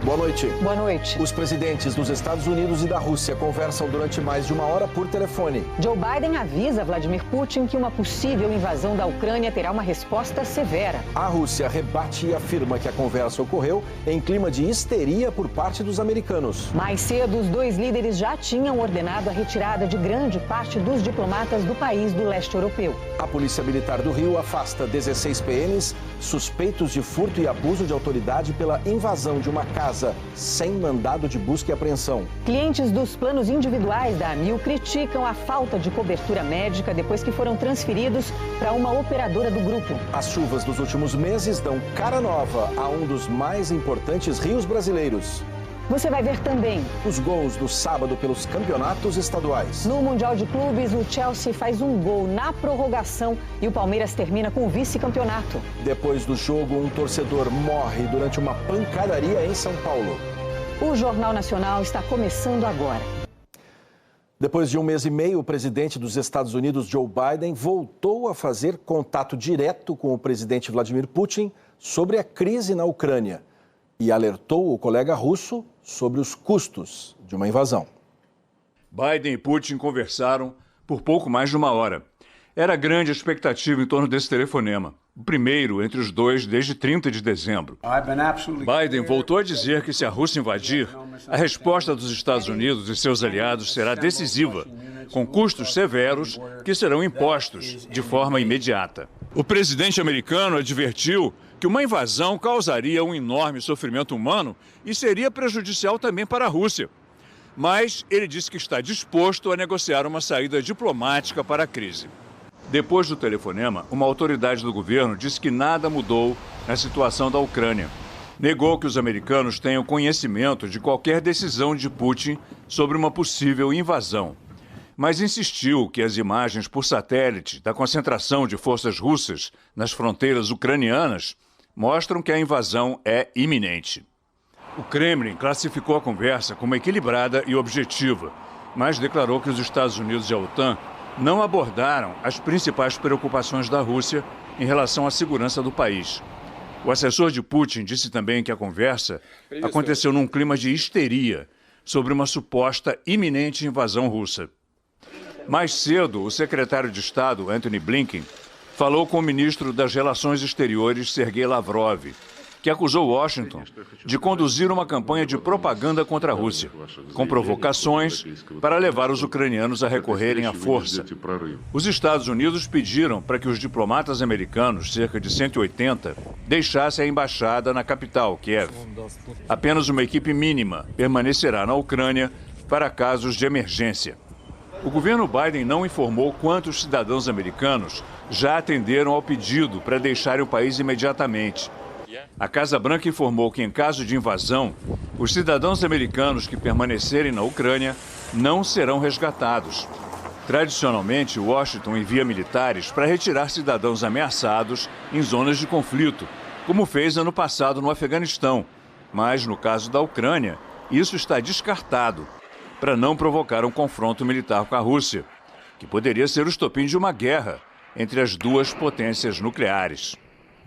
Boa noite. Boa noite. Os presidentes dos Estados Unidos e da Rússia conversam durante mais de uma hora por telefone. Joe Biden avisa Vladimir Putin que uma possível invasão da Ucrânia terá uma resposta severa. A Rússia rebate e afirma que a conversa ocorreu em clima de histeria por parte dos americanos. Mais cedo, os dois líderes já tinham ordenado a retirada de grande parte dos diplomatas do país do leste europeu. A Polícia Militar do Rio afasta 16 PMs suspeitos de furto e abuso de autoridade pela invasão de uma casa sem mandado de busca e apreensão. Clientes dos planos individuais da Amil criticam a falta de cobertura médica depois que foram transferidos para uma operadora do grupo. As chuvas dos últimos meses dão cara nova a um dos mais importantes rios brasileiros. Você vai ver também os gols do sábado pelos campeonatos estaduais. No Mundial de Clubes, o Chelsea faz um gol na prorrogação e o Palmeiras termina com o vice-campeonato. Depois do jogo, um torcedor morre durante uma pancadaria em São Paulo. O Jornal Nacional está começando agora. Depois de um mês e meio, o presidente dos Estados Unidos, Joe Biden, voltou a fazer contato direto com o presidente Vladimir Putin sobre a crise na Ucrânia e alertou o colega russo sobre os custos de uma invasão. Biden e Putin conversaram por pouco mais de uma hora. Era grande a expectativa em torno desse telefonema, o primeiro entre os dois desde 30 de dezembro. Biden voltou a dizer que se a Rússia invadir, a resposta dos Estados Unidos e seus aliados será decisiva, com custos severos que serão impostos de forma imediata. O presidente americano advertiu que uma invasão causaria um enorme sofrimento humano e seria prejudicial também para a Rússia. Mas ele disse que está disposto a negociar uma saída diplomática para a crise. Depois do telefonema, uma autoridade do governo disse que nada mudou na situação da Ucrânia. Negou que os americanos tenham conhecimento de qualquer decisão de Putin sobre uma possível invasão, mas insistiu que as imagens por satélite da concentração de forças russas nas fronteiras ucranianas mostram que a invasão é iminente. O Kremlin classificou a conversa como equilibrada e objetiva, mas declarou que os Estados Unidos e a OTAN não abordaram as principais preocupações da Rússia em relação à segurança do país. O assessor de Putin disse também que a conversa aconteceu num clima de histeria sobre uma suposta iminente invasão russa. Mais cedo, o secretário de Estado, Antony Blinken, falou com o ministro das Relações Exteriores, Sergei Lavrov, que acusou Washington de conduzir uma campanha de propaganda contra a Rússia, com provocações para levar os ucranianos a recorrerem à força. Os Estados Unidos pediram para que os diplomatas americanos, cerca de 180, deixassem a embaixada na capital, Kiev. Apenas uma equipe mínima permanecerá na Ucrânia para casos de emergência. O governo Biden não informou quantos cidadãos americanos já atenderam ao pedido para deixarem o país imediatamente. A Casa Branca informou que, em caso de invasão, os cidadãos americanos que permanecerem na Ucrânia não serão resgatados. Tradicionalmente, Washington envia militares para retirar cidadãos ameaçados em zonas de conflito, como fez ano passado no Afeganistão. Mas, no caso da Ucrânia, isso está descartado, para não provocar um confronto militar com a Rússia, que poderia ser o estopim de uma guerra entre as duas potências nucleares.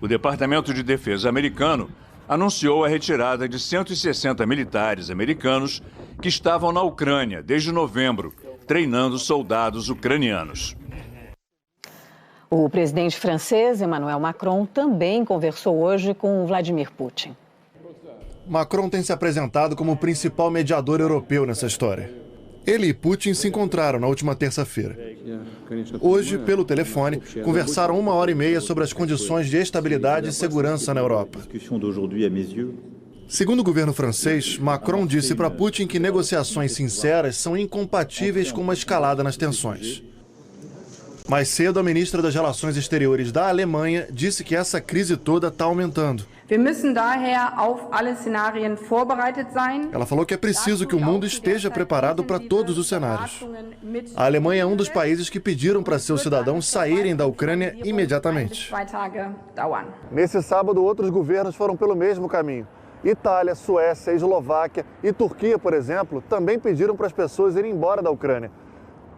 O Departamento de Defesa americano anunciou a retirada de 160 militares americanos que estavam na Ucrânia desde novembro, treinando soldados ucranianos. O presidente francês, Emmanuel Macron, também conversou hoje com Vladimir Putin. Macron tem se apresentado como o principal mediador europeu nessa história. Ele e Putin se encontraram na última terça-feira. Hoje, pelo telefone, conversaram 1h30 sobre as condições de estabilidade e segurança na Europa. Segundo o governo francês, Macron disse para Putin que negociações sinceras são incompatíveis com uma escalada nas tensões. Mais cedo, a ministra das Relações Exteriores da Alemanha disse que essa crise toda está aumentando. Ela falou que é preciso que o mundo esteja preparado para todos os cenários. A Alemanha é um dos países que pediram para seus cidadãos saírem da Ucrânia imediatamente. Nesse sábado, outros governos foram pelo mesmo caminho. Itália, Suécia, Eslováquia e Turquia, por exemplo, também pediram para as pessoas irem embora da Ucrânia.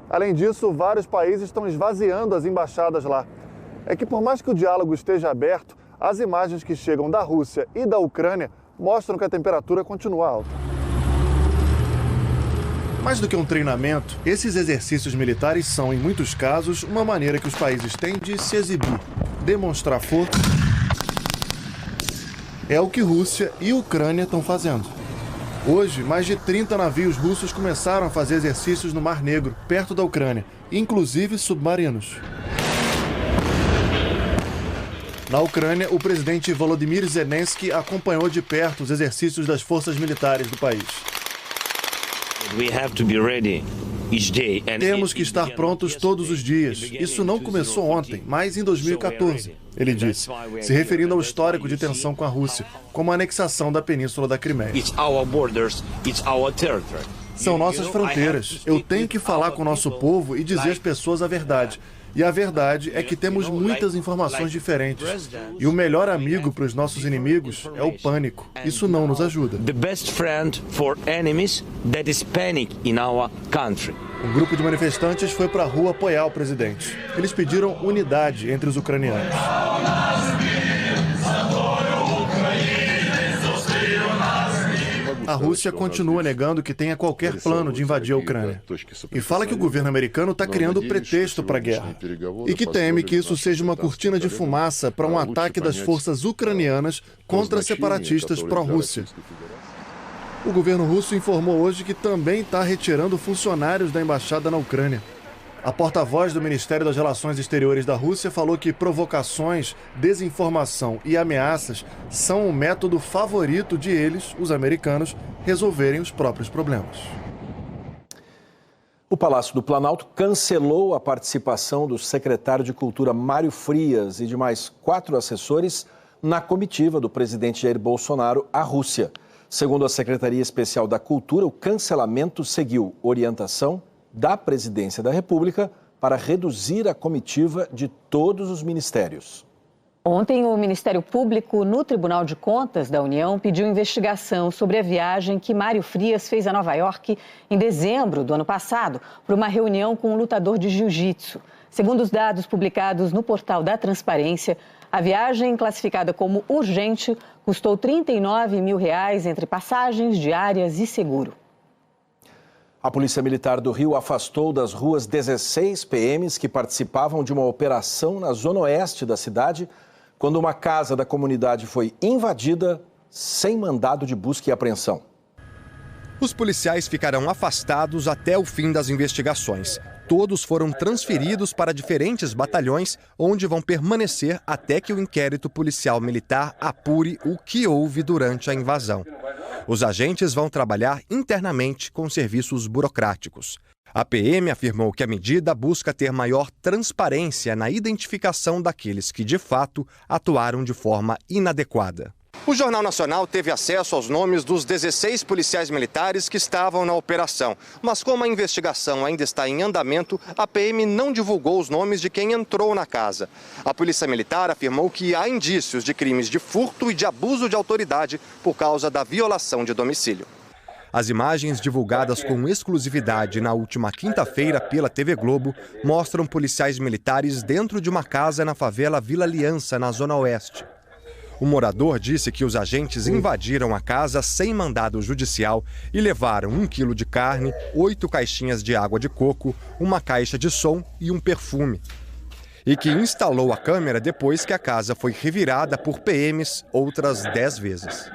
Além disso, vários países estão esvaziando as embaixadas lá. É que por mais que o diálogo esteja aberto, as imagens que chegam da Rússia e da Ucrânia mostram que a temperatura continua alta. Mais do que um treinamento, esses exercícios militares são, em muitos casos, uma maneira que os países têm de se exibir, demonstrar força. É o que Rússia e Ucrânia estão fazendo. Hoje, mais de 30 navios russos começaram a fazer exercícios no Mar Negro, perto da Ucrânia, inclusive submarinos. Na Ucrânia, o presidente Volodymyr Zelensky acompanhou de perto os exercícios das forças militares do país. Temos que estar prontos todos os dias. Isso não começou ontem, mas em 2014, ele disse, se referindo ao histórico de tensão com a Rússia, como a anexação da Península da Crimeia. São nossas fronteiras. Eu tenho que falar com o nosso povo e dizer às pessoas a verdade. E a verdade é que temos muitas informações diferentes. E o melhor amigo para os nossos inimigos é o pânico. Isso não nos ajuda. Um grupo de manifestantes foi para a rua apoiar o presidente. Eles pediram unidade entre os ucranianos. A Rússia continua negando que tenha qualquer plano de invadir a Ucrânia. E fala que o governo americano está criando pretexto para a guerra. E que teme que isso seja uma cortina de fumaça para um ataque das forças ucranianas contra separatistas pró-Rússia. O governo russo informou hoje que também está retirando funcionários da embaixada na Ucrânia. A porta-voz do Ministério das Relações Exteriores da Rússia falou que provocações, desinformação e ameaças são o método favorito de eles, os americanos, resolverem os próprios problemas. O Palácio do Planalto cancelou a participação do secretário de Cultura Mário Frias e de mais 4 assessores na comitiva do presidente Jair Bolsonaro à Rússia. Segundo a Secretaria Especial da Cultura, o cancelamento seguiu orientação da Presidência da República para reduzir a comitiva de todos os ministérios. Ontem, o Ministério Público, no Tribunal de Contas da União, pediu investigação sobre a viagem que Mário Frias fez a Nova York em dezembro do ano passado, para uma reunião com um lutador de jiu-jitsu. Segundo os dados publicados no portal da Transparência, a viagem, classificada como urgente, custou R$39 mil entre passagens, diárias e seguro. A Polícia Militar do Rio afastou das ruas 16 PMs que participavam de uma operação na zona oeste da cidade, quando uma casa da comunidade foi invadida sem mandado de busca e apreensão. Os policiais ficarão afastados até o fim das investigações. Todos foram transferidos para diferentes batalhões, onde vão permanecer até que o inquérito policial militar apure o que houve durante a invasão. Os agentes vão trabalhar internamente com serviços burocráticos. A PM afirmou que a medida busca ter maior transparência na identificação daqueles que, de fato, atuaram de forma inadequada. O Jornal Nacional teve acesso aos nomes dos 16 policiais militares que estavam na operação. Mas como a investigação ainda está em andamento, a PM não divulgou os nomes de quem entrou na casa. A Polícia Militar afirmou que há indícios de crimes de furto e de abuso de autoridade por causa da violação de domicílio. As imagens divulgadas com exclusividade na última quinta-feira pela TV Globo mostram policiais militares dentro de uma casa na favela Vila Aliança, na Zona Oeste. O morador disse que os agentes invadiram a casa sem mandado judicial e levaram 1 quilo de carne, 8 caixinhas de água de coco, uma caixa de som e um perfume. E que instalou a câmera depois que a casa foi revirada por PMs outras 10 vezes.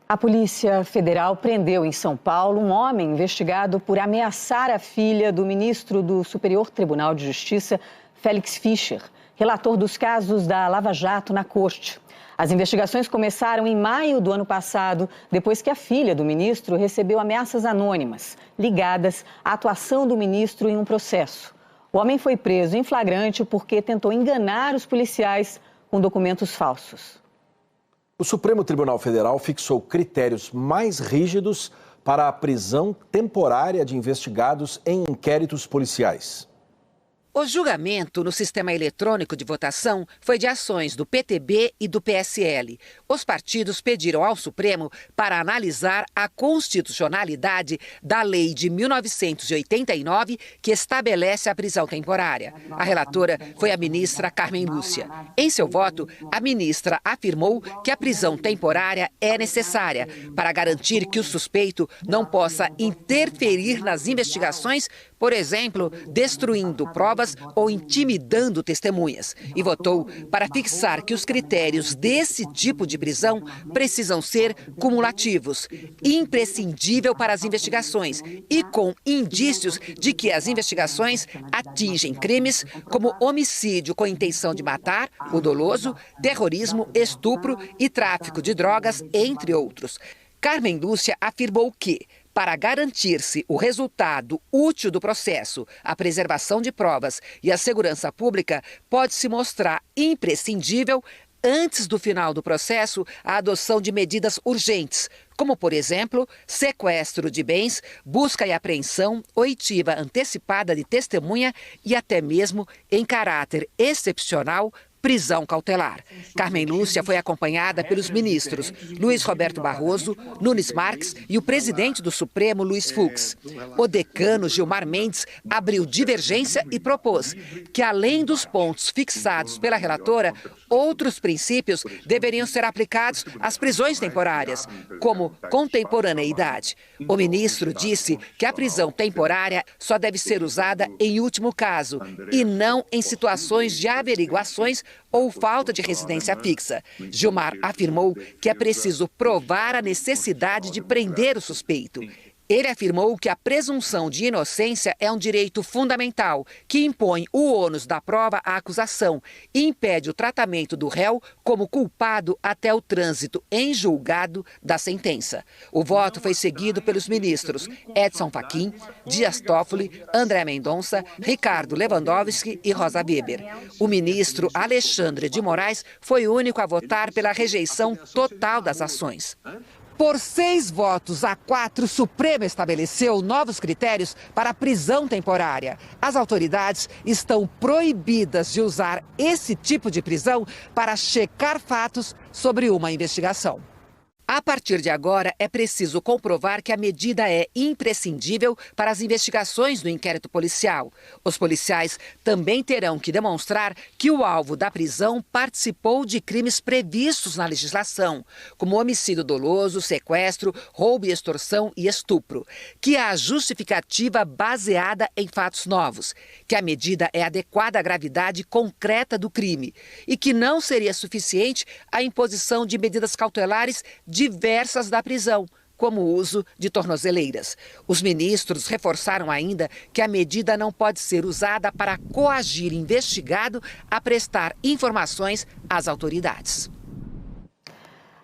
A Polícia Federal prendeu em São Paulo um homem investigado por ameaçar a filha do ministro do Superior Tribunal de Justiça, Félix Fischer, relator dos casos da Lava Jato na Corte. As investigações começaram em maio do ano passado, depois que a filha do ministro recebeu ameaças anônimas, ligadas à atuação do ministro em um processo. O homem foi preso em flagrante porque tentou enganar os policiais com documentos falsos. O Supremo Tribunal Federal fixou critérios mais rígidos para a prisão temporária de investigados em inquéritos policiais. O julgamento no sistema eletrônico de votação foi de ações do PTB e do PSL. Os partidos pediram ao Supremo para analisar a constitucionalidade da lei de 1989, que estabelece a prisão temporária. A relatora foi a ministra Carmen Lúcia. Em seu voto, a ministra afirmou que a prisão temporária é necessária para garantir que o suspeito não possa interferir nas investigações, por exemplo, destruindo provas ou intimidando testemunhas, e votou para fixar que os critérios desse tipo de prisão precisam ser cumulativos, imprescindível para as investigações e com indícios de que as investigações atingem crimes como homicídio com intenção de matar, o doloso, terrorismo, estupro e tráfico de drogas, entre outros. Carmen Lúcia afirmou que, para garantir-se o resultado útil do processo, a preservação de provas e a segurança pública, pode-se mostrar imprescindível, antes do final do processo, a adoção de medidas urgentes, como, por exemplo, sequestro de bens, busca e apreensão, oitiva antecipada de testemunha e até mesmo, em caráter excepcional, prisão cautelar. Carmen Lúcia foi acompanhada pelos ministros Luiz Roberto Barroso, Nunes Marques e o presidente do Supremo, Luiz Fux. O decano Gilmar Mendes abriu divergência e propôs que, além dos pontos fixados pela relatora, outros princípios deveriam ser aplicados às prisões temporárias, como contemporaneidade. O ministro disse que a prisão temporária só deve ser usada em último caso e não em situações de averiguações ou falta de residência fixa. Gilmar afirmou que é preciso provar a necessidade de prender o suspeito. Ele afirmou que a presunção de inocência é um direito fundamental, que impõe o ônus da prova à acusação e impede o tratamento do réu como culpado até o trânsito em julgado da sentença. O voto foi seguido pelos ministros Edson Fachin, Dias Toffoli, André Mendonça, Ricardo Lewandowski e Rosa Weber. O ministro Alexandre de Moraes foi o único a votar pela rejeição total das ações. Por 6 votos a 4, o Supremo estabeleceu novos critérios para a prisão temporária. As autoridades estão proibidas de usar esse tipo de prisão para checar fatos sobre uma investigação. A partir de agora, é preciso comprovar que a medida é imprescindível para as investigações do inquérito policial. Os policiais também terão que demonstrar que o alvo da prisão participou de crimes previstos na legislação, como homicídio doloso, sequestro, roubo e extorsão e estupro, que há justificativa baseada em fatos novos, que a medida é adequada à gravidade concreta do crime e que não seria suficiente a imposição de medidas cautelares diversas da prisão, como o uso de tornozeleiras. Os ministros reforçaram ainda que a medida não pode ser usada para coagir investigado a prestar informações às autoridades.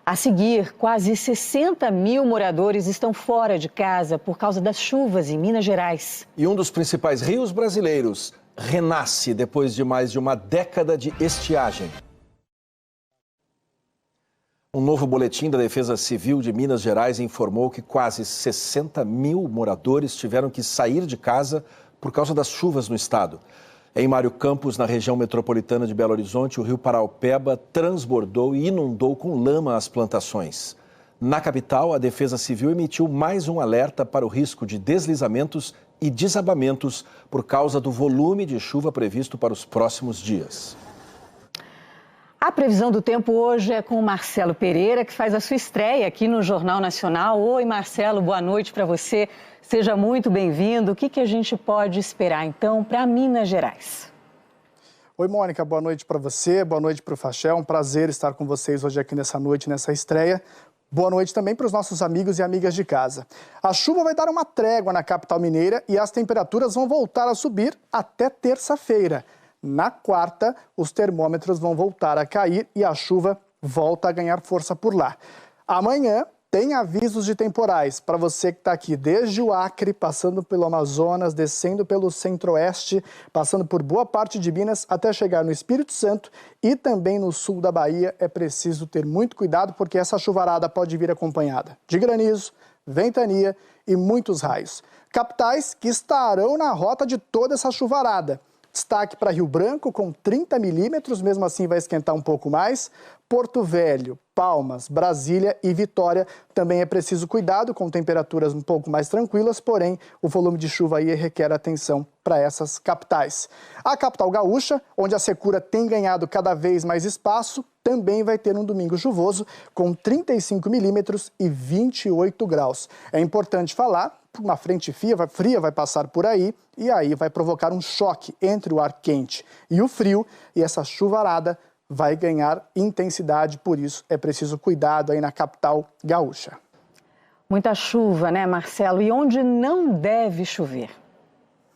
A seguir, quase 60 mil moradores estão fora de casa por causa das chuvas em Minas Gerais. E um dos principais rios brasileiros renasce depois de mais de uma década de estiagem. Um novo boletim da Defesa Civil de Minas Gerais informou que quase 60 mil moradores tiveram que sair de casa por causa das chuvas no estado. Em Mário Campos, na região metropolitana de Belo Horizonte, o rio Paraopeba transbordou e inundou com lama as plantações. Na capital, a Defesa Civil emitiu mais um alerta para o risco de deslizamentos e desabamentos por causa do volume de chuva previsto para os próximos dias. A previsão do tempo hoje é com o Marcelo Pereira, que faz a sua estreia aqui no Jornal Nacional. Oi, Marcelo, boa noite para você. Seja muito bem-vindo. O que a gente pode esperar, então, para Minas Gerais? Oi, Mônica, boa noite para você, boa noite para o Fachel. É um prazer estar com vocês hoje aqui nessa noite, nessa estreia. Boa noite também para os nossos amigos e amigas de casa. A chuva vai dar uma trégua na capital mineira e as temperaturas vão voltar a subir até terça-feira. Na quarta, os termômetros vão voltar a cair e a chuva volta a ganhar força por lá. Amanhã tem avisos de temporais para você que está aqui desde o Acre, passando pelo Amazonas, descendo pelo Centro-Oeste, passando por boa parte de Minas até chegar no Espírito Santo e também no sul da Bahia. É preciso ter muito cuidado porque essa chuvarada pode vir acompanhada de granizo, ventania e muitos raios. Capitais que estarão na rota de toda essa chuvarada. Destaque para Rio Branco, com 30 milímetros, mesmo assim vai esquentar um pouco mais. Porto Velho, Palmas, Brasília e Vitória também é preciso cuidado, com temperaturas um pouco mais tranquilas, porém o volume de chuva aí requer atenção para essas capitais. A capital gaúcha, onde a secura tem ganhado cada vez mais espaço, também vai ter um domingo chuvoso com 35 milímetros e 28 graus. É importante falar, uma frente fria vai passar por aí e aí vai provocar um choque entre o ar quente e o frio, e essa chuvarada vai ganhar intensidade, por isso é preciso cuidado aí na capital gaúcha. Muita chuva, né, Marcelo? E onde não deve chover?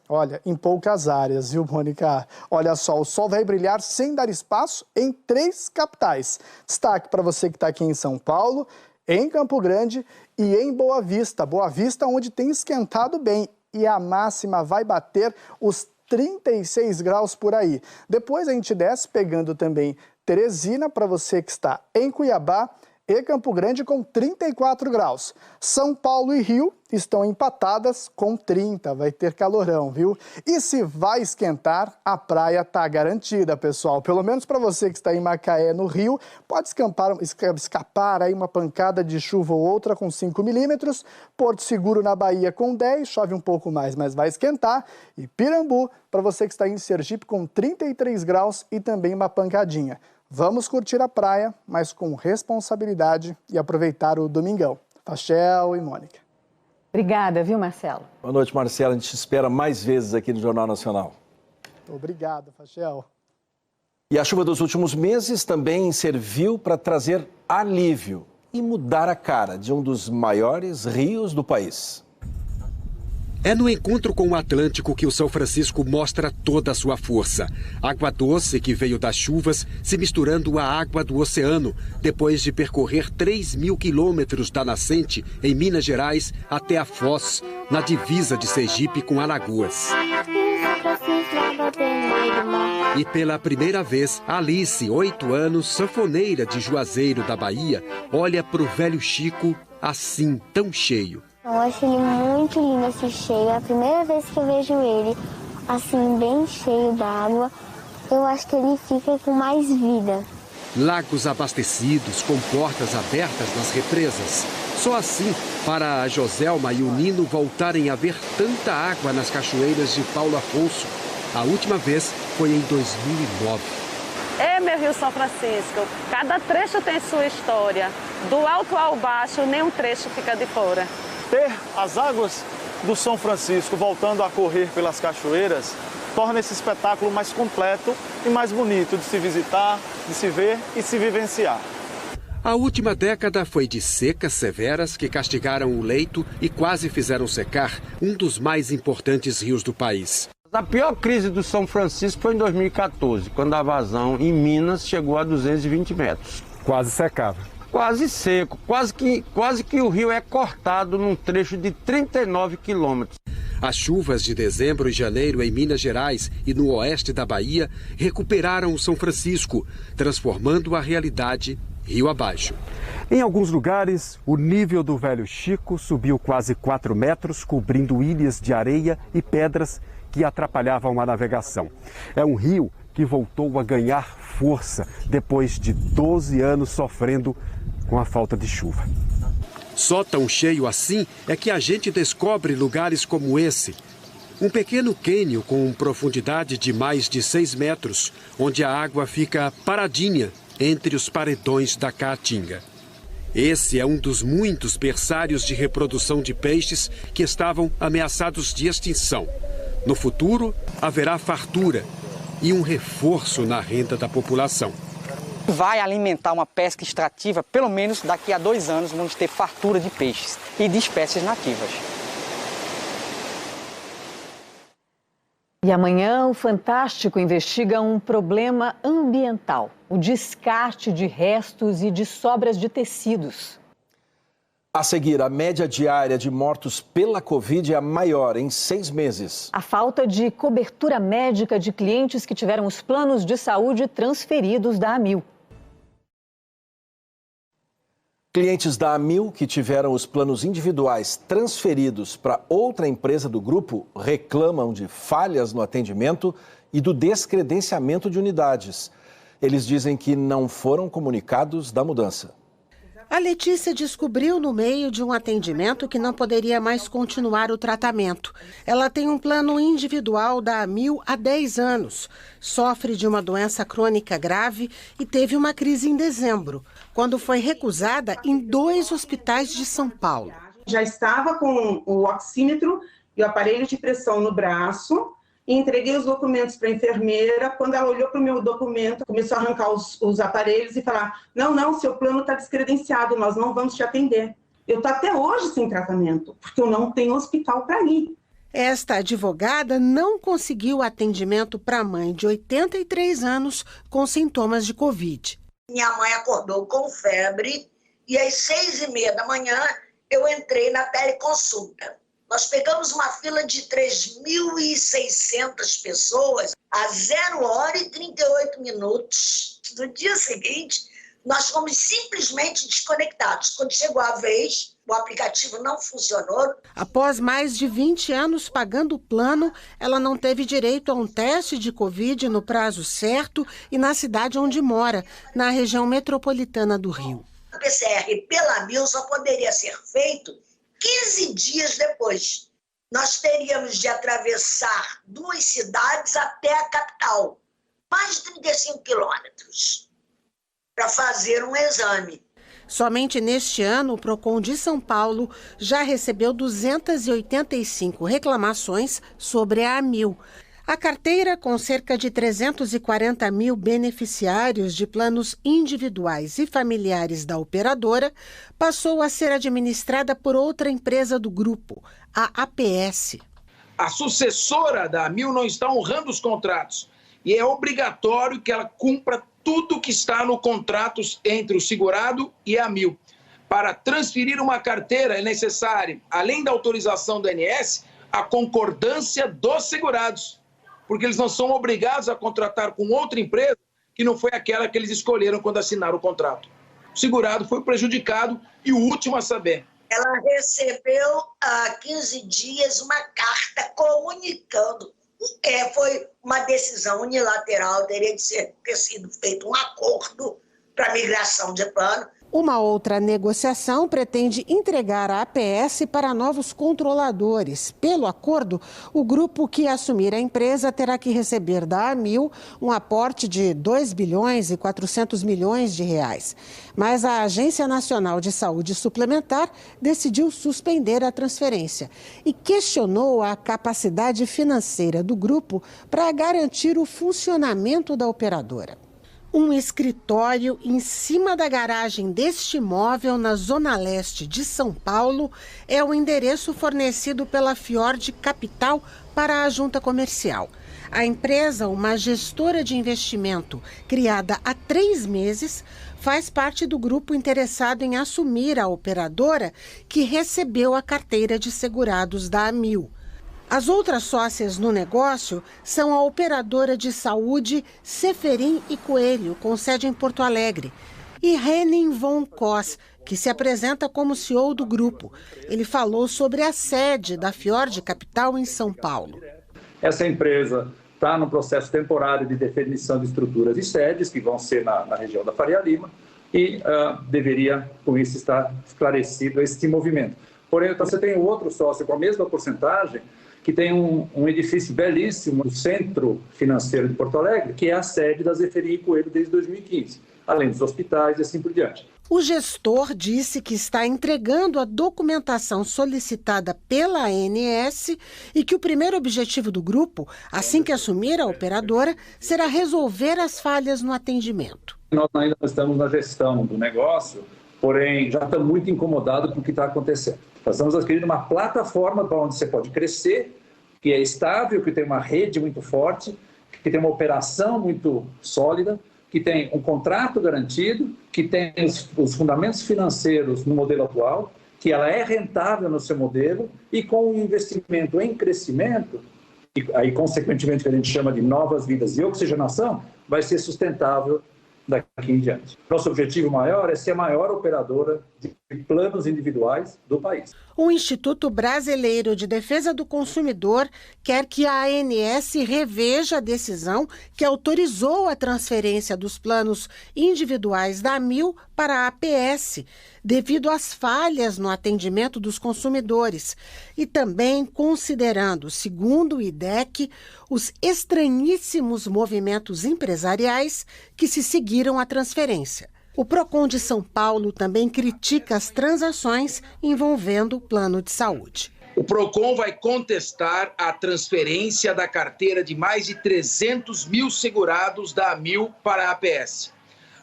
Olha, em poucas áreas, viu, Mônica? Olha só, o sol vai brilhar sem dar espaço em 3 capitais. Destaque para você que está aqui em São Paulo, em Campo Grande e em Boa Vista. Boa Vista, onde tem esquentado bem, e a máxima vai bater os 36 graus por aí. Depois a gente desce pegando também Teresina, para você que está em Cuiabá, e Campo Grande com 34 graus. São Paulo e Rio estão empatadas com 30, vai ter calorão, viu? E se vai esquentar, a praia tá garantida, pessoal. Pelo menos para você que está em Macaé, no Rio, pode escapar aí uma pancada de chuva ou outra com 5 milímetros. Porto Seguro na Bahia com 10, chove um pouco mais, mas vai esquentar. E Pirambu, para você que está em Sergipe, com 33 graus e também uma pancadinha. Vamos curtir a praia, mas com responsabilidade e aproveitar o domingão. Fachel e Mônica. Obrigada, viu, Marcelo? Boa noite, Marcelo. A gente te espera mais vezes aqui no Jornal Nacional. Obrigado, Fachel. E a chuva dos últimos meses também serviu para trazer alívio e mudar a cara de um dos maiores rios do país. É no encontro com o Atlântico que o São Francisco mostra toda a sua força. Água doce que veio das chuvas se misturando à água do oceano, depois de percorrer 3.000 quilômetros da nascente em Minas Gerais até a Foz, na divisa de Sergipe com Alagoas. E pela primeira vez, Alice, 8 anos, sanfoneira de Juazeiro da Bahia, olha para o velho Chico assim, tão cheio. Eu acho ele muito lindo, assim, cheio. É a primeira vez que eu vejo ele, assim, bem cheio d'água. Eu acho que ele fica com mais vida. Lagos abastecidos, com portas abertas nas represas. Só assim, para a Joselma e o Nino voltarem a ver tanta água nas cachoeiras de Paulo Afonso. A última vez foi em 2009. É, meu Rio São Francisco, cada trecho tem sua história. Do alto ao baixo, nenhum trecho fica de fora. Ter as águas do São Francisco voltando a correr pelas cachoeiras torna esse espetáculo mais completo e mais bonito de se visitar, de se ver e se vivenciar. A última década foi de secas severas que castigaram o leito e quase fizeram secar um dos mais importantes rios do país. A pior crise do São Francisco foi em 2014, quando a vazão em Minas chegou a 220 metros. Quase secava. Quase seco, quase que o rio é cortado num trecho de 39 quilômetros. As chuvas de dezembro e janeiro em Minas Gerais e no oeste da Bahia recuperaram o São Francisco, transformando a realidade rio abaixo. Em alguns lugares, o nível do velho Chico subiu quase 4 metros, cobrindo ilhas de areia e pedras que atrapalhavam a navegação. É um rio que voltou a ganhar força depois de 12 anos sofrendo com a falta de chuva. Só tão cheio assim é que a gente descobre lugares como esse. Um pequeno cânion com profundidade de mais de 6 metros, onde a água fica paradinha entre os paredões da Caatinga. Esse é um dos muitos berçários de reprodução de peixes que estavam ameaçados de extinção. No futuro, haverá fartura e um reforço na renda da população. Vai alimentar uma pesca extrativa, pelo menos daqui a 2 anos, vamos ter fartura de peixes e de espécies nativas. E amanhã o Fantástico investiga um problema ambiental, o descarte de restos e de sobras de tecidos. A seguir, a média diária de mortos pela Covid é a maior em 6 meses. A falta de cobertura médica de clientes que tiveram os planos de saúde transferidos da Amil. Clientes da Amil que tiveram os planos individuais transferidos para outra empresa do grupo reclamam de falhas no atendimento e do descredenciamento de unidades. Eles dizem que não foram comunicados da mudança. A Letícia descobriu no meio de um atendimento que não poderia mais continuar o tratamento. Ela tem um plano individual da Amil há 10 anos. Sofre de uma doença crônica grave e teve uma crise em dezembro, quando foi recusada em 2 hospitais de São Paulo. Já estava com o oxímetro e o aparelho de pressão no braço. E entreguei os documentos para a enfermeira. Quando ela olhou para o meu documento, começou a arrancar os aparelhos e falar: não, seu plano está descredenciado, nós não vamos te atender. Eu estou até hoje sem tratamento, porque eu não tenho hospital para ir. Esta advogada não conseguiu atendimento para a mãe de 83 anos com sintomas de Covid. Minha mãe acordou com febre e às 6h30 da manhã eu entrei na teleconsulta. Nós pegamos uma fila de 3.600 pessoas a 0h38. No dia seguinte, nós fomos simplesmente desconectados. Quando chegou a vez, o aplicativo não funcionou. Após mais de 20 anos pagando o plano, ela não teve direito a um teste de Covid no prazo certo e na cidade onde mora, na região metropolitana do Rio. O PCR pela Amil só poderia ser feito 15 dias depois. Nós teríamos de atravessar 2 cidades até a capital, mais de 35 quilômetros, para fazer um exame. Somente neste ano, o Procon de São Paulo já recebeu 285 reclamações sobre a Amil. A carteira, com cerca de 340 mil beneficiários de planos individuais e familiares da operadora, passou a ser administrada por outra empresa do grupo, a APS. A sucessora da Amil não está honrando os contratos e é obrigatório que ela cumpra tudo que está no contrato entre o segurado e a Amil. Para transferir uma carteira é necessário, além da autorização do ANS, a concordância dos segurados, porque eles não são obrigados a contratar com outra empresa que não foi aquela que eles escolheram quando assinaram o contrato. O segurado foi prejudicado e o último a saber. Ela recebeu há 15 dias uma carta comunicando. Foi uma decisão unilateral, teria de ter sido feito um acordo para migração de plano. Uma outra negociação pretende entregar a APS para novos controladores. Pelo acordo, o grupo que assumir a empresa terá que receber da Amil um aporte de 2 bilhões e 400 milhões de reais. Mas a Agência Nacional de Saúde Suplementar decidiu suspender a transferência e questionou a capacidade financeira do grupo para garantir o funcionamento da operadora. Um escritório em cima da garagem deste imóvel na zona leste de São Paulo é o endereço fornecido pela Fiord Capital para a junta comercial. A empresa, uma gestora de investimento criada há 3 meses, faz parte do grupo interessado em assumir a operadora que recebeu a carteira de segurados da Amil. As outras sócias no negócio são a operadora de saúde Seferin e Coelho, com sede em Porto Alegre, e Henning von Koss, que se apresenta como CEO do grupo. Ele falou sobre a sede da Fiord Capital em São Paulo. Essa empresa está no processo temporário de definição de estruturas e sedes, que vão ser na região da Faria Lima, e deveria, com isso, estar esclarecido esse movimento. Porém, você tem outro sócio com a mesma porcentagem, que tem um edifício belíssimo no centro financeiro de Porto Alegre, que é a sede da Zeferin e Coelho desde 2015, além dos hospitais e assim por diante. O gestor disse que está entregando a documentação solicitada pela ANS e que o primeiro objetivo do grupo, assim que assumir a operadora, será resolver as falhas no atendimento. Nós ainda estamos na gestão do negócio, porém já estamos muito incomodados com o que está acontecendo. Nós estamos adquirindo uma plataforma para onde você pode crescer, que é estável, que tem uma rede muito forte, que tem uma operação muito sólida, que tem um contrato garantido, que tem os fundamentos financeiros no modelo atual, que ela é rentável no seu modelo e com um investimento em crescimento, e aí consequentemente que a gente chama de novas vidas e oxigenação, vai ser sustentável daqui em diante. Nosso objetivo maior é ser a maior operadora de planos individuais do país. O Instituto Brasileiro de Defesa do Consumidor quer que a ANS reveja a decisão que autorizou a transferência dos planos individuais da AMIL para a APS, devido às falhas no atendimento dos consumidores e também considerando, segundo o IDEC, os estranhíssimos movimentos empresariais que se seguiram à transferência. O PROCON de São Paulo também critica as transações envolvendo o plano de saúde. O PROCON vai contestar a transferência da carteira de mais de 300 mil segurados da AMIL para a APS.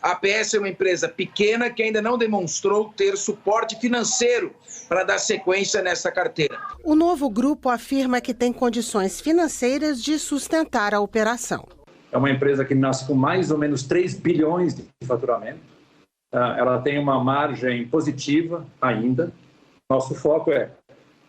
A APS é uma empresa pequena que ainda não demonstrou ter suporte financeiro para dar sequência nessa carteira. O novo grupo afirma que tem condições financeiras de sustentar a operação. É uma empresa que nasce com mais ou menos 3 bilhões de faturamento. Ela tem uma margem positiva ainda. Nosso foco é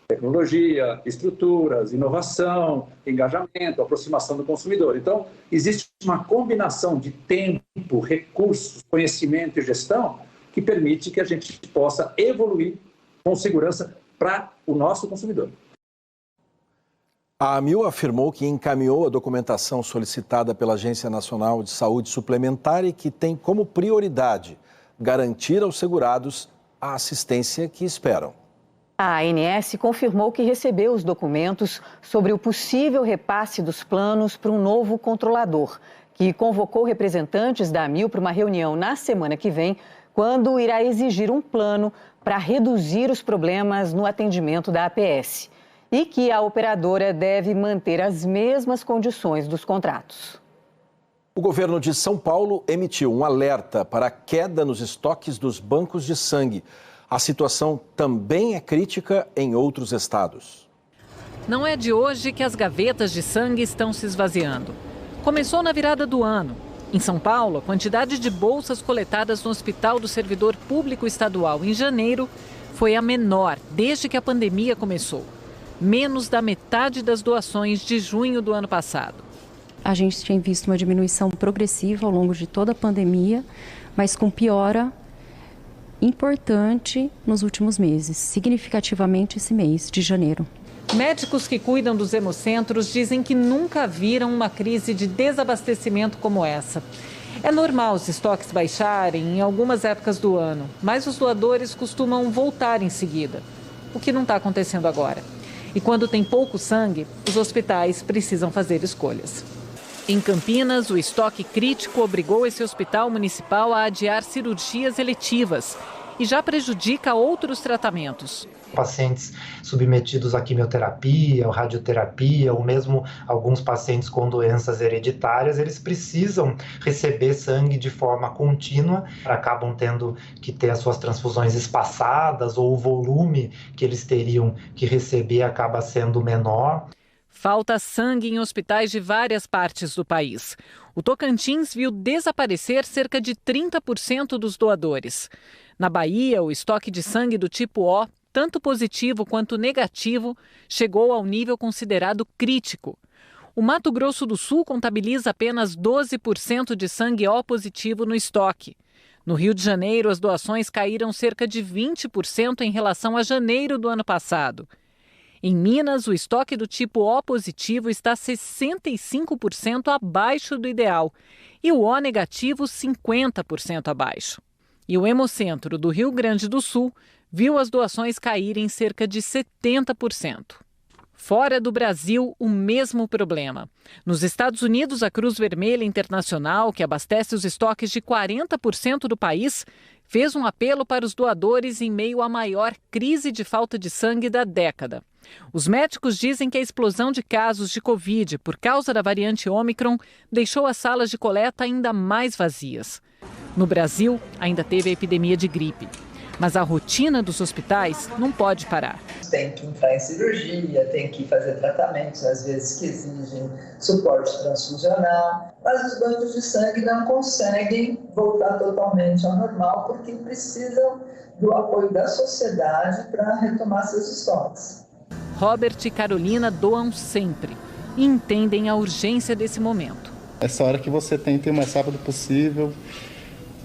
tecnologia, estruturas, inovação, engajamento, aproximação do consumidor. Então, existe uma combinação de tempo, recursos, conhecimento e gestão que permite que a gente possa evoluir com segurança para o nosso consumidor. A AMIL afirmou que encaminhou a documentação solicitada pela Agência Nacional de Saúde Suplementar e que tem como prioridade garantir aos segurados a assistência que esperam. A ANS confirmou que recebeu os documentos sobre o possível repasse dos planos para um novo controlador, que convocou representantes da AMIL para uma reunião na semana que vem, quando irá exigir um plano para reduzir os problemas no atendimento da APS e que a operadora deve manter as mesmas condições dos contratos. O governo de São Paulo emitiu um alerta para a queda nos estoques dos bancos de sangue. A situação também é crítica em outros estados. Não é de hoje que as gavetas de sangue estão se esvaziando. Começou na virada do ano. Em São Paulo, a quantidade de bolsas coletadas no Hospital do Servidor Público Estadual em janeiro foi a menor desde que a pandemia começou. Menos da metade das doações de junho do ano passado. A gente tem visto uma diminuição progressiva ao longo de toda a pandemia, mas com piora importante nos últimos meses, significativamente esse mês de janeiro. Médicos que cuidam dos hemocentros dizem que nunca viram uma crise de desabastecimento como essa. É normal os estoques baixarem em algumas épocas do ano, mas os doadores costumam voltar em seguida, o que não está acontecendo agora. E quando tem pouco sangue, os hospitais precisam fazer escolhas. Em Campinas, o estoque crítico obrigou esse hospital municipal a adiar cirurgias eletivas e já prejudica outros tratamentos. Pacientes submetidos à quimioterapia, ou radioterapia, ou mesmo alguns pacientes com doenças hereditárias, eles precisam receber sangue de forma contínua, acabam tendo que ter as suas transfusões espaçadas, ou o volume que eles teriam que receber acaba sendo menor. Falta sangue em hospitais de várias partes do país. O Tocantins viu desaparecer cerca de 30% dos doadores. Na Bahia, o estoque de sangue do tipo O, tanto positivo quanto negativo, chegou ao nível considerado crítico. O Mato Grosso do Sul contabiliza apenas 12% de sangue O positivo no estoque. No Rio de Janeiro, as doações caíram cerca de 20% em relação a janeiro do ano passado. Em Minas, o estoque do tipo O positivo está 65% abaixo do ideal e o O negativo 50% abaixo. E o Hemocentro do Rio Grande do Sul viu as doações caírem cerca de 70%. Fora do Brasil, o mesmo problema. Nos Estados Unidos, a Cruz Vermelha Internacional, que abastece os estoques de 40% do país, fez um apelo para os doadores em meio à maior crise de falta de sangue da década. Os médicos dizem que a explosão de casos de Covid por causa da variante Ômicron deixou as salas de coleta ainda mais vazias. No Brasil, ainda teve a epidemia de gripe. Mas a rotina dos hospitais não pode parar. Tem que entrar em cirurgia, tem que fazer tratamentos, às vezes que exigem suporte transfusional, mas os bancos de sangue não conseguem voltar totalmente ao normal porque precisam do apoio da sociedade para retomar seus estoques. Robert e Carolina doam sempre e entendem a urgência desse momento. Essa hora que você tenta ir o mais rápido possível,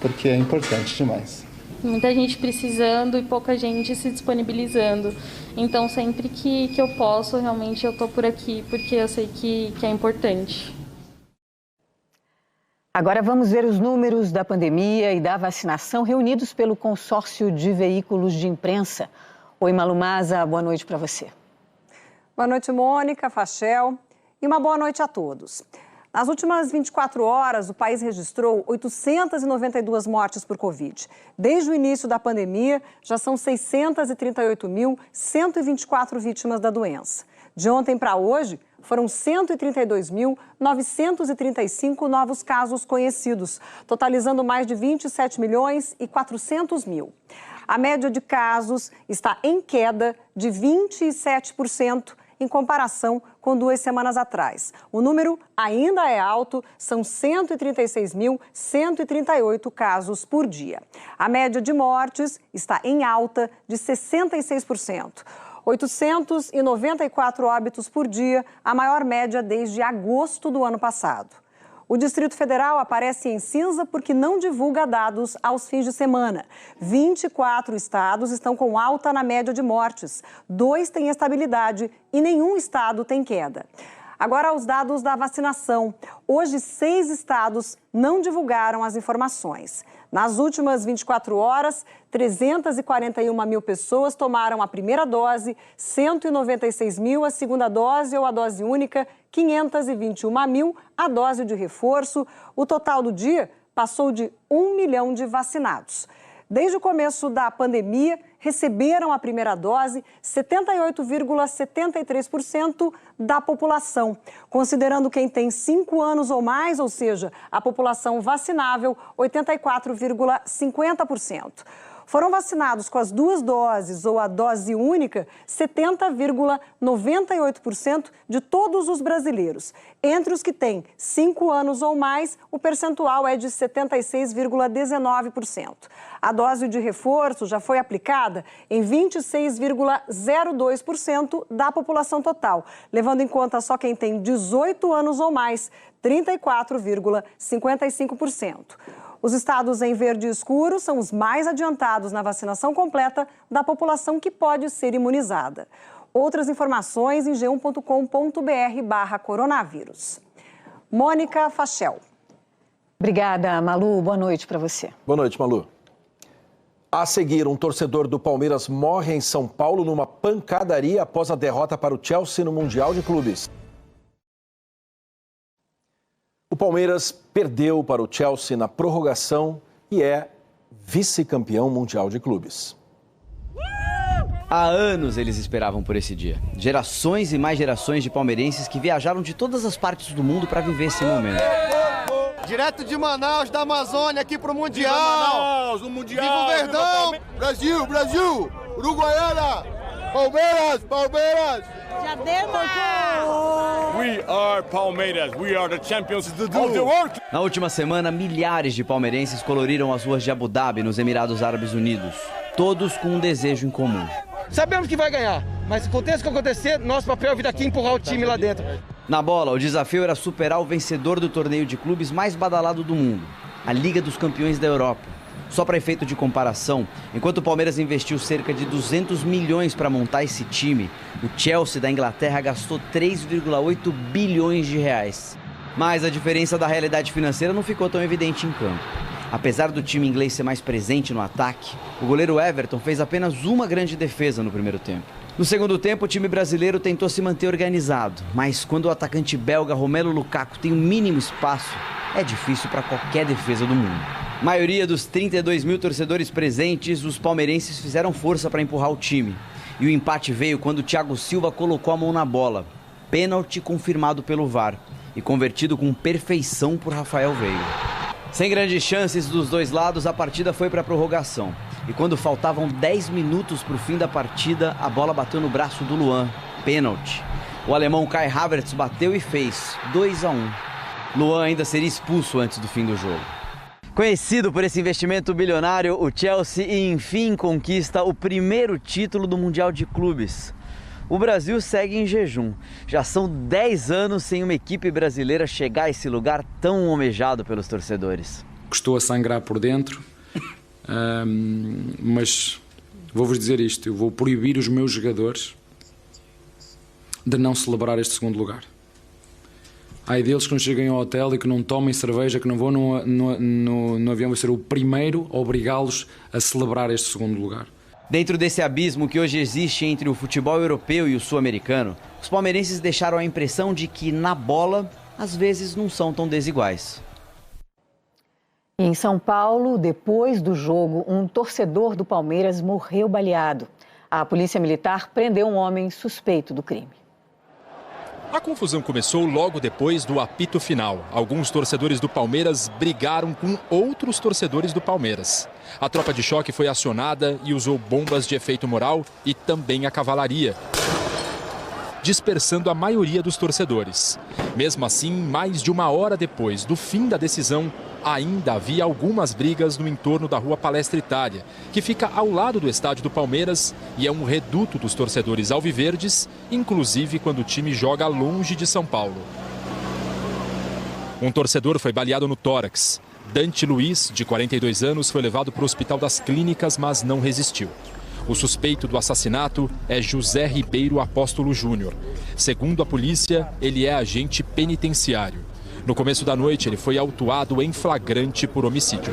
porque é importante demais. muita gente precisando e pouca gente se disponibilizando. Então, sempre que eu posso, realmente eu tô por aqui, porque eu sei que é importante. Agora vamos ver os números da pandemia e da vacinação reunidos pelo consórcio de veículos de imprensa. Oi, Malu Maza, boa noite para você. Boa noite, Mônica, Fachel, e uma boa noite a todos. Nas últimas 24 horas, o país registrou 892 mortes por Covid. Desde o início da pandemia, já são 638.124 vítimas da doença. De ontem para hoje, foram 132.935 novos casos conhecidos, totalizando mais de 27.400.000. A média de casos está em queda de 27% em comparação com 2 semanas atrás. O número ainda é alto, são 136.138 casos por dia. A média de mortes está em alta de 66%. 894 óbitos por dia, a maior média desde agosto do ano passado. O Distrito Federal aparece em cinza porque não divulga dados aos fins de semana. 24 estados estão com alta na média de mortes, 2 têm estabilidade e nenhum estado tem queda. Agora, os dados da vacinação. Hoje, 6 estados não divulgaram as informações. Nas últimas 24 horas, 341 mil pessoas tomaram a primeira dose, 196 mil a segunda dose ou a dose única, 521 mil a dose de reforço. O total do dia passou de 1 milhão de vacinados. Desde o começo da pandemia, receberam a primeira dose 78,73% da população. Considerando quem tem 5 anos ou mais, ou seja, a população vacinável, 84,50%. Foram vacinados com as 2 doses ou a dose única 70,98% de todos os brasileiros. Entre os que têm 5 anos ou mais, o percentual é de 76,19%. A dose de reforço já foi aplicada em 26,02% da população total, levando em conta só quem tem 18 anos ou mais, 34,55%. Os estados em verde escuro são os mais adiantados na vacinação completa da população que pode ser imunizada. Outras informações em g1.com.br/coronavírus. Mônica Fachel. Obrigada, Malu. Boa noite para você. Boa noite, Malu. A seguir, um torcedor do Palmeiras morre em São Paulo numa pancadaria após a derrota para o Chelsea no Mundial de Clubes. O Palmeiras perdeu para o Chelsea na prorrogação e é vice-campeão mundial de clubes. Há anos eles esperavam por esse dia. Gerações e mais gerações de palmeirenses que viajaram de todas as partes do mundo para viver esse momento. Direto de Manaus, da Amazônia, aqui pro Mundial. Viva Manaus, o Mundial. Viva o Verdão. Brasil, Brasil. Uruguaiana. Palmeiras, Palmeiras. We are Palmeiras. We are the champions of the world. Na última semana, milhares de palmeirenses coloriram as ruas de Abu Dhabi, nos Emirados Árabes Unidos. Todos com um desejo em comum. Sabemos que vai ganhar, mas aconteça o que acontecer, nosso papel é vir aqui empurrar o time lá dentro. Na bola, o desafio era superar o vencedor do torneio de clubes mais badalado do mundo, a Liga dos Campeões da Europa. Só para efeito de comparação, enquanto o Palmeiras investiu cerca de 200 milhões para montar esse time, o Chelsea da Inglaterra gastou 3,8 bilhões de reais. Mas a diferença da realidade financeira não ficou tão evidente em campo. Apesar do time inglês ser mais presente no ataque, o goleiro Everton fez apenas uma grande defesa no primeiro tempo. No segundo tempo, o time brasileiro tentou se manter organizado, mas quando o atacante belga Romelu Lukaku tem o mínimo espaço, é difícil para qualquer defesa do mundo. A maioria dos 32 mil torcedores presentes, os palmeirenses fizeram força para empurrar o time. E o empate veio quando o Thiago Silva colocou a mão na bola. Pênalti confirmado pelo VAR e convertido com perfeição por Rafael Veiga. Sem grandes chances dos dois lados, a partida foi para a prorrogação. E quando faltavam 10 minutos para o fim da partida, a bola bateu no braço do Luan. Pênalti. O alemão Kai Havertz bateu e fez 2-1. Luan ainda seria expulso antes do fim do jogo. Conhecido por esse investimento bilionário, o Chelsea enfim conquista o primeiro título do Mundial de Clubes. O Brasil segue em jejum. Já são 10 anos sem uma equipe brasileira chegar a esse lugar tão almejado pelos torcedores. Estou a sangrar por dentro, Mas vou-vos dizer isto, eu vou proibir os meus jogadores de não celebrar este segundo lugar. Há deles que não cheguem ao hotel e que não tomem cerveja, que não vão no avião, vou ser o primeiro a obrigá-los a celebrar este segundo lugar. Dentro desse abismo que hoje existe entre o futebol europeu e o sul-americano, os palmeirenses deixaram a impressão de que, na bola, às vezes não são tão desiguais. Em São Paulo, depois do jogo, um torcedor do Palmeiras morreu baleado. A polícia militar prendeu um homem suspeito do crime. A confusão começou logo depois do apito final. Alguns torcedores do Palmeiras brigaram com outros torcedores do Palmeiras. A tropa de choque foi acionada e usou bombas de efeito moral e também a cavalaria, dispersando a maioria dos torcedores. Mesmo assim, mais de uma hora depois do fim da decisão, ainda havia algumas brigas no entorno da Rua Palestra Itália, que fica ao lado do estádio do Palmeiras e é um reduto dos torcedores alviverdes, inclusive quando o time joga longe de São Paulo. Um torcedor foi baleado no tórax. Dante Luiz, de 42 anos, foi levado para o Hospital das Clínicas, mas não resistiu. O suspeito do assassinato é José Ribeiro Apóstolo Júnior. Segundo a polícia, ele é agente penitenciário. No começo da noite, ele foi autuado em flagrante por homicídio.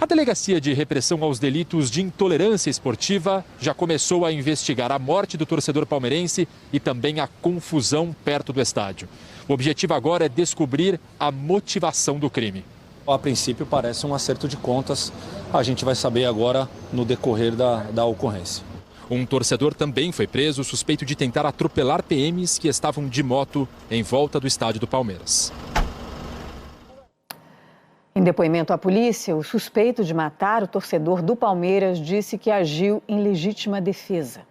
A Delegacia de Repressão aos Delitos de Intolerância Esportiva já começou a investigar a morte do torcedor palmeirense e também a confusão perto do estádio. O objetivo agora é descobrir a motivação do crime. A princípio parece um acerto de contas, a gente vai saber agora no decorrer da ocorrência. Um torcedor também foi preso, suspeito de tentar atropelar PMs que estavam de moto em volta do estádio do Palmeiras. Em depoimento à polícia, o suspeito de matar o torcedor do Palmeiras disse que agiu em legítima defesa.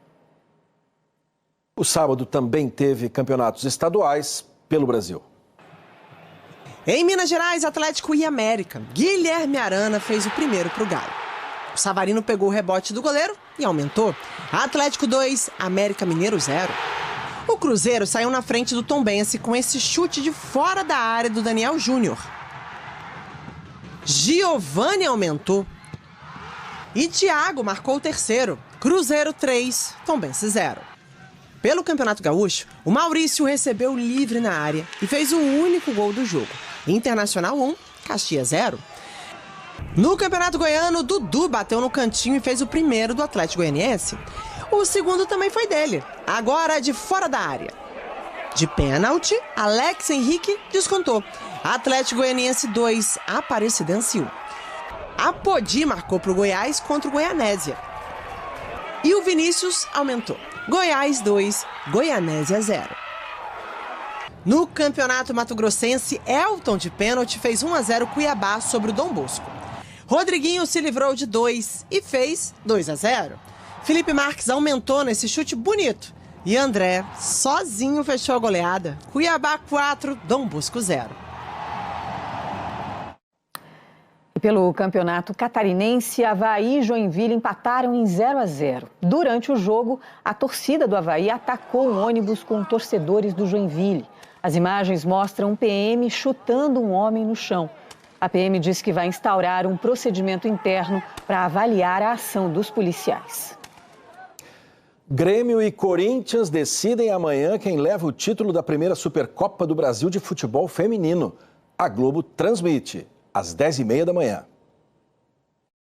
O sábado também teve campeonatos estaduais pelo Brasil. Em Minas Gerais, Atlético e América. Guilherme Arana fez o primeiro para o Galo. O Savarino pegou o rebote do goleiro e aumentou. Atlético 2, América Mineiro 0. O Cruzeiro saiu na frente do Tombense com esse chute de fora da área do Daniel Júnior. Giovani aumentou. E Thiago marcou o terceiro. Cruzeiro 3, Tombense 0. Pelo Campeonato Gaúcho, o Maurício recebeu livre na área e fez o único gol do jogo. Internacional 1, Caxias 0. No Campeonato Goiano, Dudu bateu no cantinho e fez o primeiro do Atlético Goianiense. O segundo também foi dele, agora de fora da área. De pênalti, Alex Henrique descontou. Atlético Goianiense 2, Aparecidense 1. Apodi marcou para o Goiás contra o Goianésia. E o Vinícius aumentou. Goiás 2, Goianésia 0. No Campeonato Mato Grossense, Elton de pênalti fez 1-0 Cuiabá sobre o Dom Bosco. Rodriguinho se livrou de 2 e fez 2-0. Felipe Marques aumentou nesse chute bonito. E André sozinho fechou a goleada. Cuiabá 4, Dom Bosco 0. Pelo Campeonato Catarinense, Avaí e Joinville empataram em 0-0. Durante o jogo, a torcida do Avaí atacou um ônibus com torcedores do Joinville. As imagens mostram um PM chutando um homem no chão. A PM diz que vai instaurar um procedimento interno para avaliar a ação dos policiais. Grêmio e Corinthians decidem amanhã quem leva o título da primeira Supercopa do Brasil de futebol feminino. A Globo transmite às 10h30 da manhã.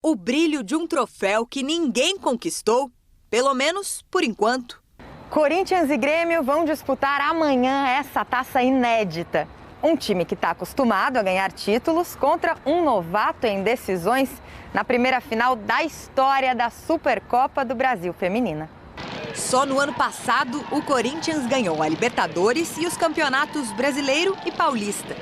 O brilho de um troféu que ninguém conquistou, pelo menos por enquanto. Corinthians e Grêmio vão disputar amanhã essa taça inédita. Um time que está acostumado a ganhar títulos contra um novato em decisões na primeira final da história da Supercopa do Brasil Feminina. Só no ano passado, o Corinthians ganhou a Libertadores e os campeonatos Brasileiro e Paulista.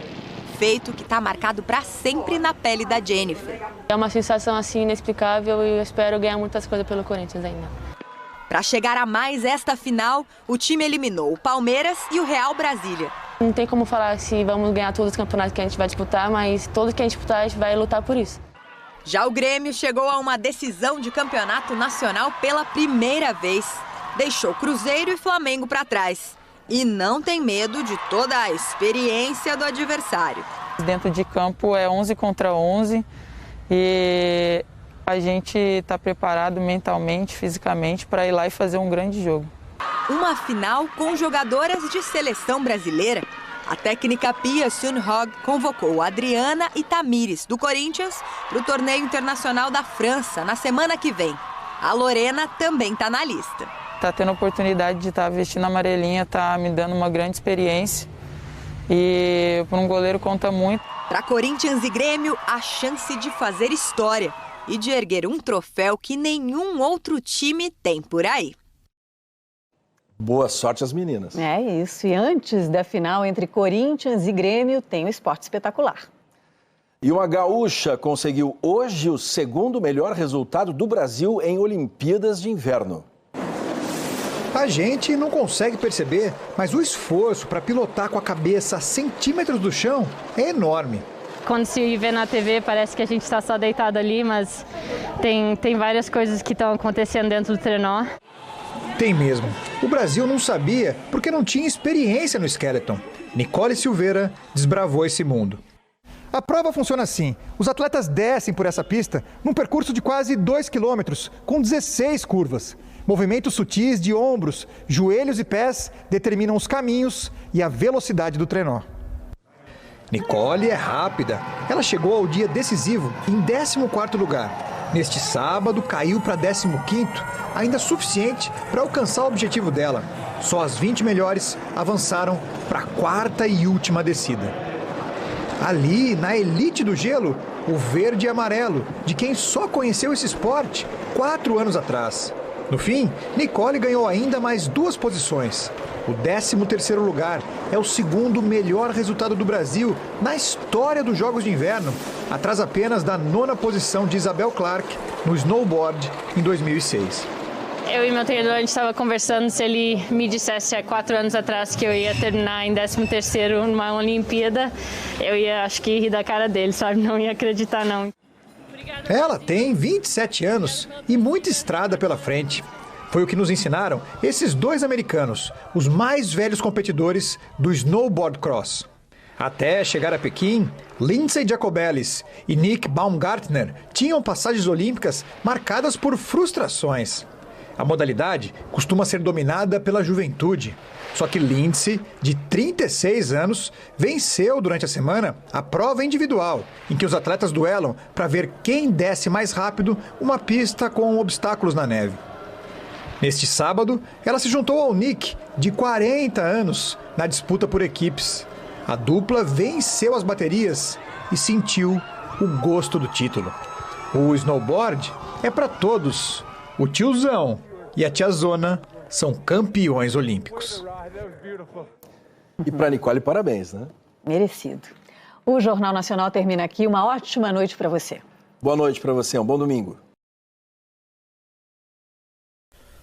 Feito que está marcado para sempre na pele da Jennifer. É uma sensação assim inexplicável e eu espero ganhar muitas coisas pelo Corinthians ainda. Para chegar a mais esta final, o time eliminou o Palmeiras e o Real Brasília. Não tem como falar se vamos ganhar todos os campeonatos que a gente vai disputar, mas todos que a gente disputar, a gente vai lutar por isso. Já o Grêmio chegou a uma decisão de campeonato nacional pela primeira vez. Deixou Cruzeiro e Flamengo para trás. E não tem medo de toda a experiência do adversário. Dentro de campo é 11 contra 11 e A gente está preparado mentalmente, fisicamente, para ir lá e fazer um grande jogo. Uma final com jogadoras de seleção brasileira. A técnica Pia Sundhage convocou Adriana e Tamires, do Corinthians, para o torneio internacional da França, na semana que vem. A Lorena também está na lista. Tá tendo a oportunidade de estar vestindo a amarelinha, tá me dando uma grande experiência. E para um goleiro conta muito. Para Corinthians e Grêmio, a chance de fazer história e de erguer um troféu que nenhum outro time tem por aí. Boa sorte às meninas. É isso. E antes da final entre Corinthians e Grêmio, tem o esporte espetacular. E uma gaúcha conseguiu hoje o segundo melhor resultado do Brasil em Olimpíadas de Inverno. A gente não consegue perceber, mas o esforço para pilotar com a cabeça a centímetros do chão é enorme. Quando se vê na TV parece que a gente está só deitado ali, mas tem várias coisas que estão acontecendo dentro do trenó. Tem mesmo. O Brasil não sabia porque não tinha experiência no skeleton. Nicole Silveira desbravou esse mundo. A prova funciona assim. Os atletas descem por essa pista num percurso de quase 2 quilômetros, com 16 curvas. Movimentos sutis de ombros, joelhos e pés determinam os caminhos e a velocidade do trenó. Nicole é rápida. Ela chegou ao dia decisivo em 14º lugar. Neste sábado, caiu para 15º, ainda suficiente para alcançar o objetivo dela. Só as 20 melhores avançaram para a 4ª e última descida. Ali, na elite do gelo, o verde e amarelo, de quem só conheceu esse esporte 4 anos atrás. No fim, Nicole ganhou ainda mais 2 posições. O 13º lugar é o segundo melhor resultado do Brasil na história dos Jogos de Inverno, atrás apenas da 9ª posição de Isabel Clark no snowboard em 2006. Eu e meu treinador, a gente estava conversando se ele me dissesse há 4 anos atrás que eu ia terminar em 13º numa Olimpíada, eu ia, acho que, rir da cara dele, sabe? Não ia acreditar, não. Ela tem 27 anos e muita estrada pela frente. Foi o que nos ensinaram esses 2 americanos, os mais velhos competidores do snowboard cross. Até chegar a Pequim, Lindsay Jacobellis e Nick Baumgartner tinham passagens olímpicas marcadas por frustrações. A modalidade costuma ser dominada pela juventude. Só que Lindsay, de 36 anos, venceu durante a semana a prova individual, em que os atletas duelam para ver quem desce mais rápido uma pista com obstáculos na neve. Neste sábado, ela se juntou ao Nick, de 40 anos, na disputa por equipes. A dupla venceu as baterias e sentiu o gosto do título. O snowboard é para todos. O tiozão e a tiazona são campeões olímpicos. E para Nicole, parabéns, né? Merecido. O Jornal Nacional termina aqui. Uma ótima noite para você. Boa noite para você, um bom domingo.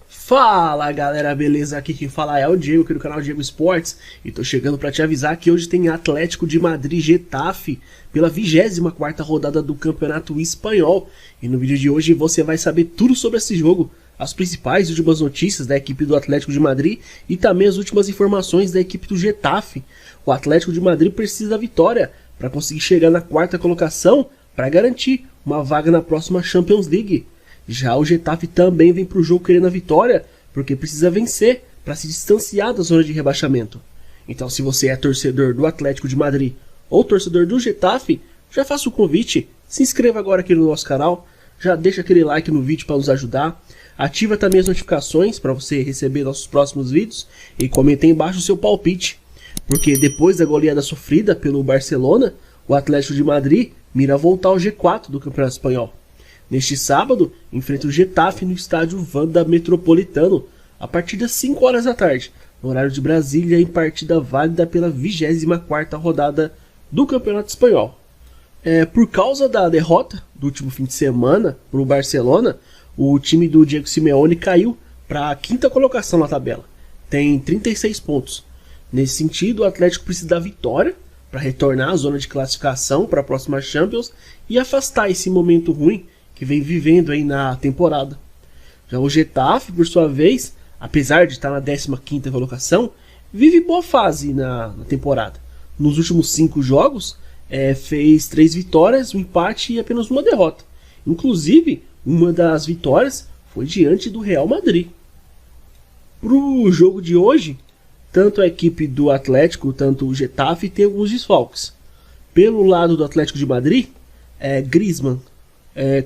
Fala galera, beleza? Aqui quem fala é o Diego, aqui do canal Diego Esportes, e tô chegando para te avisar que hoje tem Atlético de Madrid Getafe pela 24ª rodada do Campeonato Espanhol, e no vídeo de hoje você vai saber tudo sobre esse jogo, as principais e últimas notícias da equipe do Atlético de Madrid e também as últimas informações da equipe do Getafe. O Atlético de Madrid precisa da vitória para conseguir chegar na 4ª colocação para garantir uma vaga na próxima Champions League. Já o Getafe também vem para o jogo querendo a vitória, porque precisa vencer para se distanciar da zona de rebaixamento. Então, se você é torcedor do Atlético de Madrid ou torcedor do Getafe, já faça o convite, se inscreva agora aqui no nosso canal, já deixa aquele like no vídeo para nos ajudar, ativa também as notificações para você receber nossos próximos vídeos e comenta aí embaixo o seu palpite, porque depois da goleada sofrida pelo Barcelona, o Atlético de Madrid mira voltar ao G4 do Campeonato Espanhol. Neste sábado, enfrenta o Getafe no estádio Wanda Metropolitano, a partir das 5 horas da tarde, no horário de Brasília, em partida válida pela 24ª rodada do Campeonato Espanhol. Por causa da derrota do último fim de semana para o Barcelona, o time do Diego Simeone caiu para a 5ª colocação na tabela. Tem 36 pontos. Nesse sentido, o Atlético precisa da vitória para retornar à zona de classificação para a próxima Champions e afastar esse momento ruim que vem vivendo aí na temporada. Já o Getafe, por sua vez, apesar de estar na 15ª colocação, vive boa fase na temporada. Nos últimos 5 jogos, fez 3 vitórias, um empate e apenas uma derrota. Inclusive, Uma das vitórias foi diante do Real Madrid. Pro jogo de hoje, tanto a equipe do Atlético, tanto o Getafe, tem alguns desfalques. Pelo lado do Atlético de Madrid, Griezmann,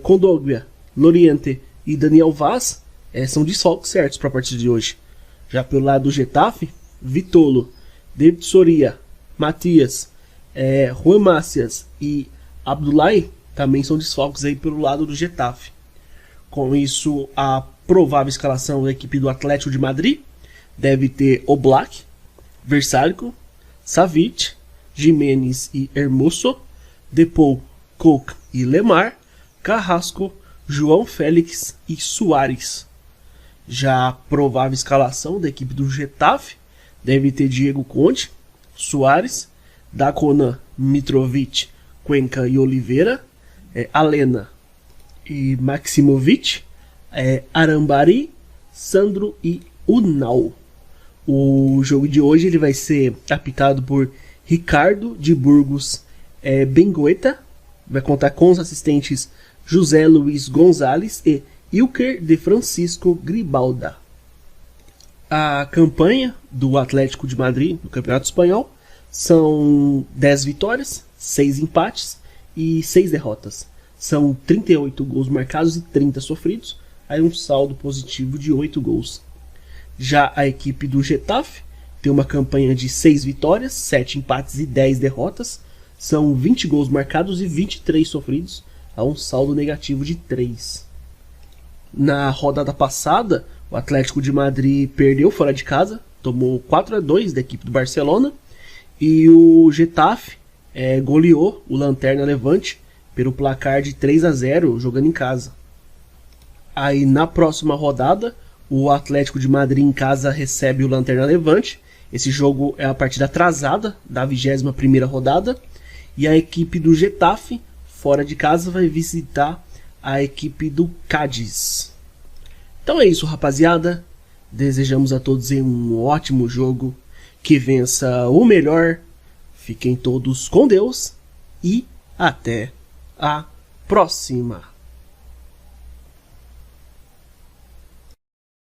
Kondogbia, Llorente e Daniel Vaz são desfalques certos para a partida de hoje. Já pelo lado do Getafe, Vitolo, David Soria, Matias, Juan Macias e Abdoulaye também são desfalques aí pelo lado do Getafe. Com isso, a provável escalação da equipe do Atlético de Madrid deve ter Oblak, Versálico, Savic, Jimenez e Hermoso, Depou, Cook e Lemar, Carrasco, João Félix e Suárez. Já a provável escalação da equipe do Getafe deve ter Diego Conde, Suárez, Daconan, Mitrovic, Cuenca e Oliveira, Alena e Maximovic, Arambari, Sandro e Unal. O jogo de hoje ele vai ser apitado por Ricardo de Burgos Bengoeta, vai contar com os assistentes José Luiz Gonzalez e Ilker de Francisco Gribalda. A campanha do Atlético de Madrid no Campeonato Espanhol são 10 vitórias, 6 empates e 6 derrotas. São 38 gols marcados e 30 sofridos, aí um saldo positivo de 8 gols. Já a equipe do Getafe tem uma campanha de 6 vitórias, 7 empates e 10 derrotas. São 20 gols marcados e 23 sofridos, a um saldo negativo de 3. Na rodada passada, o Atlético de Madrid perdeu fora de casa, tomou 4-2 da equipe do Barcelona, e o Getafe goleou o Lanterna Levante pelo placar de 3-0 jogando em casa. Aí na próxima rodada, o Atlético de Madrid em casa recebe o Lanterna Levante. Esse jogo é a partida atrasada da 21ª rodada. E a equipe do Getafe, fora de casa, vai visitar a equipe do Cádiz. Então é isso, rapaziada. Desejamos a todos um ótimo jogo. Que vença o melhor. Fiquem todos com Deus. E até a próxima.